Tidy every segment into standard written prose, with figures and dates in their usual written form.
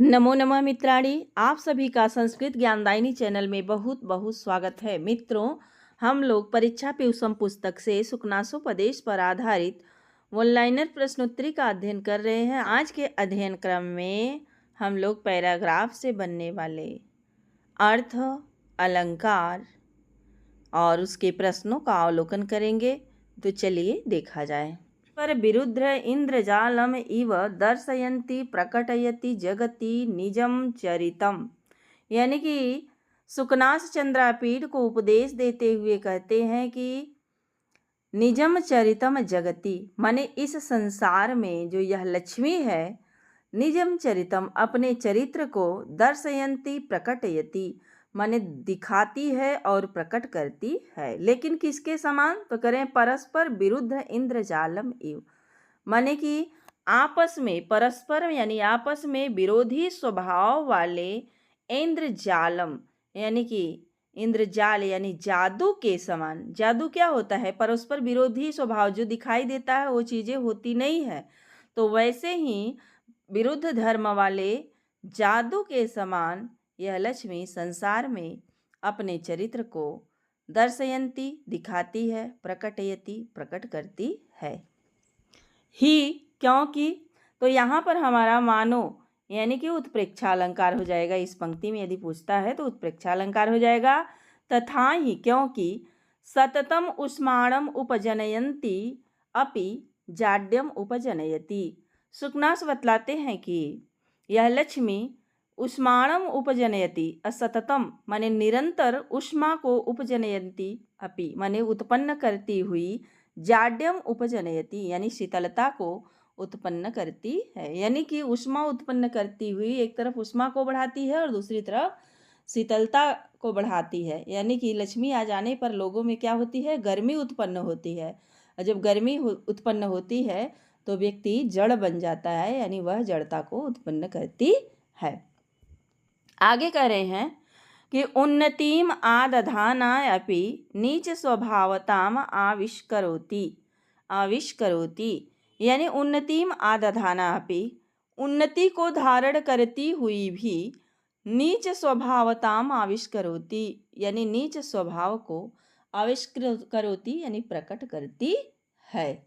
नमो नमः मित्राणि, आप सभी का संस्कृत ज्ञानदायिनी चैनल में बहुत बहुत स्वागत है। मित्रों, हम लोग परीक्षा पेशम पुस्तक से सुकनासोपदेश पर आधारित ऑनलाइनर प्रश्नोत्तरी का अध्ययन कर रहे हैं। आज के अध्ययन क्रम में हम लोग पैराग्राफ से बनने वाले अर्थ, अलंकार और उसके प्रश्नों का अवलोकन करेंगे। तो चलिए देखा जाए। पर विरुद्ध इंद्रजालम इव दर्शयन्ति प्रकटयति जगति निजम चरितम, यानी कि सुकनास चंद्रापीठ को उपदेश देते हुए कहते हैं कि निजम चरितम जगति माने इस संसार में जो यह लक्ष्मी है, निजम चरितम अपने चरित्र को, दर्शयन्ति प्रकटयति माने दिखाती है और प्रकट करती है। लेकिन किसके समान? तो करें परस्पर विरुद्ध इंद्रजालम इव, माने कि आपस में परस्पर यानी आपस में विरोधी स्वभाव वाले इंद्रजालम यानी कि इंद्रजाल यानी जादू के समान। जादू क्या होता है? परस्पर विरोधी स्वभाव, जो दिखाई देता है वो चीज़ें होती नहीं है। तो वैसे ही विरुद्ध धर्म वाले जादू के समान यह लक्ष्मी संसार में अपने चरित्र को दर्शयन्ति दिखाती है, प्रकटयति प्रकट करती है। ही क्योंकि, तो यहाँ पर हमारा मानो यानी कि उत्प्रेक्षा अलंकार हो जाएगा। इस पंक्ति में यदि पूछता है तो उत्प्रेक्षा अलंकार हो जाएगा। तथा ही क्योंकि सततम उष्माणम उपजनयन्ति अपि जाड्यम उपजनयति। सुकनास बतलाते हैं कि यह लक्ष्मी उष्माणम उपजनयति, असततम माने निरंतर, उष्मा को उपजनयन्ति अपि माने उत्पन्न करती हुई, जाड्यम उपजनयति यानी शीतलता को उत्पन्न करती है। यानी कि उष्मा उत्पन्न करती हुई एक तरफ उष्मा को बढ़ाती है और दूसरी तरफ शीतलता को बढ़ाती है। यानी कि लक्ष्मी आ जाने पर लोगों में क्या होती है? गर्मी उत्पन्न होती है। और जब गर्मी उत्पन्न होती है तो व्यक्ति जड़ बन जाता है, यानी वह जड़ता को उत्पन्न करती है। आगे कह रहे हैं कि उन्नतिम आदधाना अपि नीच स्वभावताम आविष्करोति, यानी उन्नतिम आदधाना अपि उन्नति को धारण करती हुई भी नीच स्वभावताम आविष्करोति यानी नीच स्वभाव को आविष्करोति यानी प्रकट करती है।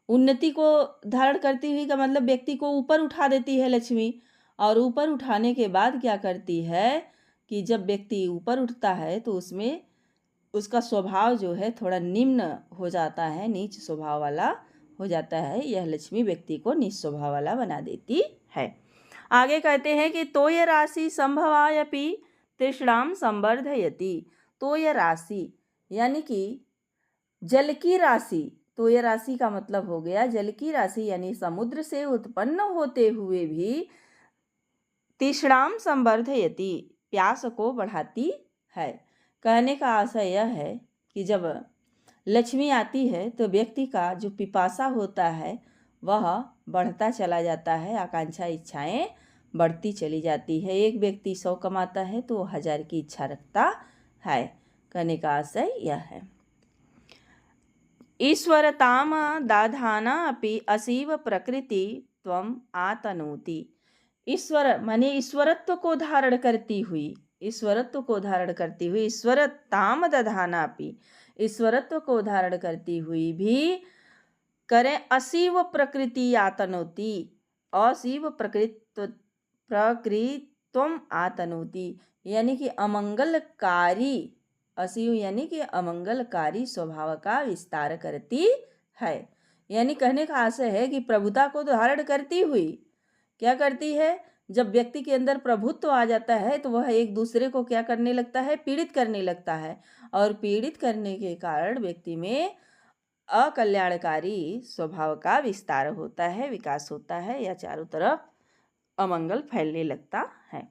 उन्नति को धारण करती हुई का मतलब व्यक्ति को ऊपर उठा देती है लक्ष्मी, और ऊपर उठाने के बाद क्या करती है कि जब व्यक्ति ऊपर उठता है तो उसमें उसका स्वभाव जो है थोड़ा निम्न हो जाता है, नीच स्वभाव वाला हो जाता है। यह लक्ष्मी व्यक्ति को नीच स्वभाव वाला बना देती है। आगे कहते हैं कि तोय राशि संभवायपि तृष्णाम संवर्धयति। तोय राशि यानी कि जल की राशि। तोय राशि का मतलब हो गया जल की राशि, यानी समुद्र से उत्पन्न होते हुए भी तृष्णाम संवर्धयति प्यास को बढ़ाती है। कहने का आशय यह है कि जब लक्ष्मी आती है तो व्यक्ति का जो पिपासा होता है वह बढ़ता चला जाता है, आकांक्षा इच्छाएं बढ़ती चली जाती है। एक व्यक्ति 100 कमाता है तो 1000 की इच्छा रखता है। कहने का आशय यह है। ईश्वरताम दाधाना अपि असीव प्रकृति त्वम आतनोति। ईश्वर माने ईश्वरत्व को धारण करती हुई, ईश्वरत्व को धारण करती हुई, ईश्वरताम दधाना अपि ईश्वरत्व को धारण करती हुई भी करें असीव प्रकृति आतनोति, असीव प्रकृतित्वम आतनोति यानी कि अमंगलकारी, असीव यानी कि अमंगलकारी स्वभाव का विस्तार करती है। यानी कहने का आशय है कि प्रभुता को धारण करती हुई क्या करती है? जब व्यक्ति के अंदर प्रभुत्व आ जाता है तो वह एक दूसरे को क्या करने लगता है? पीड़ित करने लगता है, और पीड़ित करने के कारण व्यक्ति में अकल्याणकारी स्वभाव का विस्तार होता है, विकास होता है, या चारों तरफ अमंगल फैलने लगता है।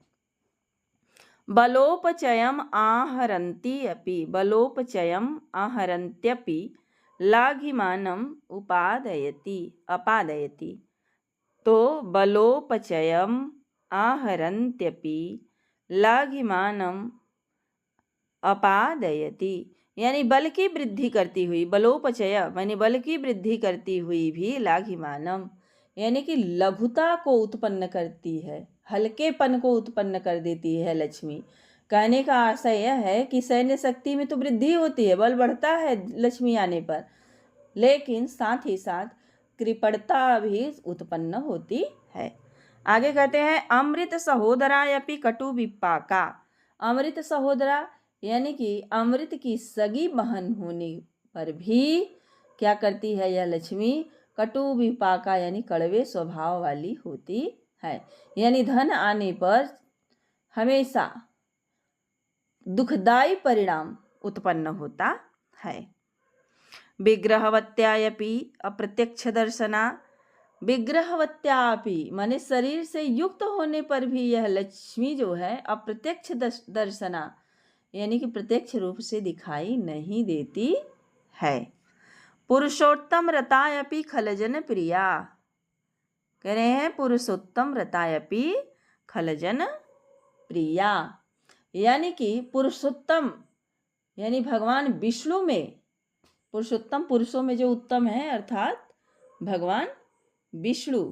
बलोपचयम आहरन्ति अपि, बलोपचयम आहरन्त्यपि लाघिमानम अपादयति। तो बलोपचयम आहरन्त्यपि लाघिमानम अपादयति यानी बल की वृद्धि करती हुई, बलोपचय यानी बल की वृद्धि करती हुई भी लाघिमानम यानी कि लघुता को उत्पन्न करती है, हल्केपन को उत्पन्न कर देती है लक्ष्मी। कहने का आशय यह है कि सैन्य शक्ति में तो वृद्धि होती है, बल बढ़ता है लक्ष्मी आने पर, लेकिन साथ ही साथ कृपणता भी उत्पन्न होती है। आगे कहते हैं अमृत सहोदरा यपि कटु विपाका। अमृत सहोदरा यानी कि अमृत की सगी बहन होने पर भी क्या करती है यह लक्ष्मी, कटु विपाका यानी कड़वे स्वभाव वाली होती है। यानी धन आने पर हमेशा दुखदायी परिणाम उत्पन्न होता है। विग्रहवत्यायपि अप्रत्यक्ष दर्शना। विग्रहवत्यापि माने शरीर से युक्त होने पर भी यह लक्ष्मी जो है अप्रत्यक्ष दर्शना यानी कि प्रत्यक्ष रूप से दिखाई नहीं देती है। पुरुषोत्तम रतायपि खलजन प्रिया। कह रहे हैं पुरुषोत्तम रतायपि खलजन प्रिया, यानी कि पुरुषोत्तम यानी भगवान विष्णु में, पुरुषोत्तम पुरुषों में जो उत्तम है अर्थात भगवान विष्णु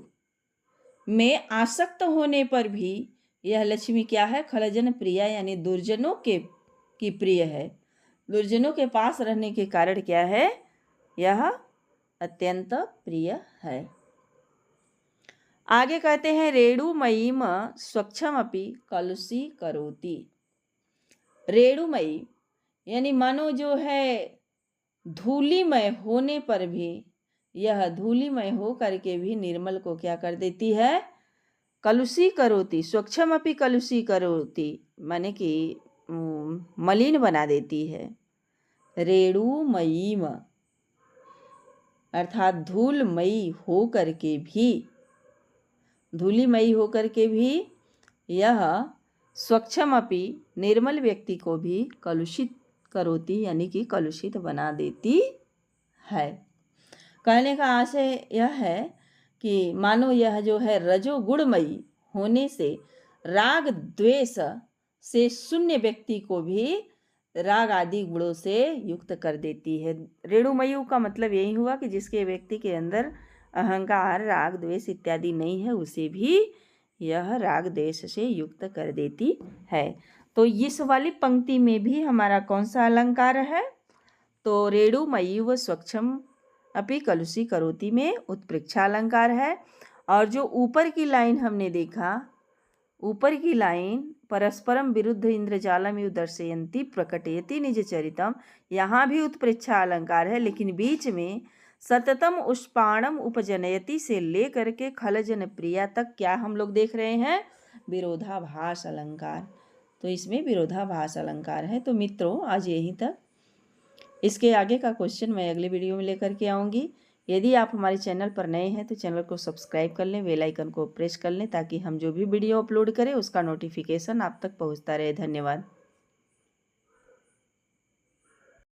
में आसक्त होने पर भी यह लक्ष्मी क्या है, खलजन प्रिया यानी दुर्जनों की प्रिय है। दुर्जनों के पास रहने के कारण क्या है, यह अत्यंत प्रिय है। आगे कहते हैं रेणुमयीम स्वच्छमपि कलुषी करोति। रेणुमयी यानी मानो जो है धूलिमय होने पर भी, यह धूलिमय हो करके भी निर्मल को क्या कर देती है, कलुषी करोति। स्वच्छमपि कलुषी करोति माने कि मलिन बना देती है। रेणुमयीम अर्थात धूलमयी हो करके भी, धूलिमयी हो करके भी यह स्वच्छमपि निर्मल व्यक्ति को भी कलुषित करोति यानी कि कलुषित बना देती है। कहने का आशय यह है कि मानो यह जो है रजोगुणमयी होने से राग द्वेष से शून्य व्यक्ति को भी राग आदि गुणों से युक्त कर देती है। रेणुमयी का मतलब यही हुआ कि जिसके व्यक्ति के अंदर अहंकार राग द्वेष इत्यादि नहीं है, उसे भी यह राग द्वेष से युक्त कर देती है। तो इस वाली पंक्ति में भी हमारा कौन सा अलंकार है, तो रेणुमयी व स्वच्छम अपि कलुषी करोति में उत्प्रेक्षा अलंकार है। और जो ऊपर की लाइन हमने देखा, ऊपर की लाइन परस्परम विरुद्ध इंद्रजालम यु दर्शयन्ति प्रकटयति निज चरितम, यहाँ भी उत्प्रेक्षा अलंकार है, लेकिन बीच में सततम उष्पाणम उपजनयति से लेकर के खलजन प्रिया तक क्या हम लोग देख रहे हैं, विरोधाभास अलंकार। तो इसमें विरोधाभास अलंकार है। तो मित्रों आज यहीं तक, इसके आगे का क्वेश्चन मैं अगले वीडियो में लेकर के आऊँगी। यदि आप हमारे चैनल पर नए हैं तो चैनल को सब्सक्राइब कर लें, बेल आइकन को प्रेस कर लें, ताकि हम जो भी वीडियो अपलोड करें उसका नोटिफिकेशन आप तक पहुंचता रहे। धन्यवाद।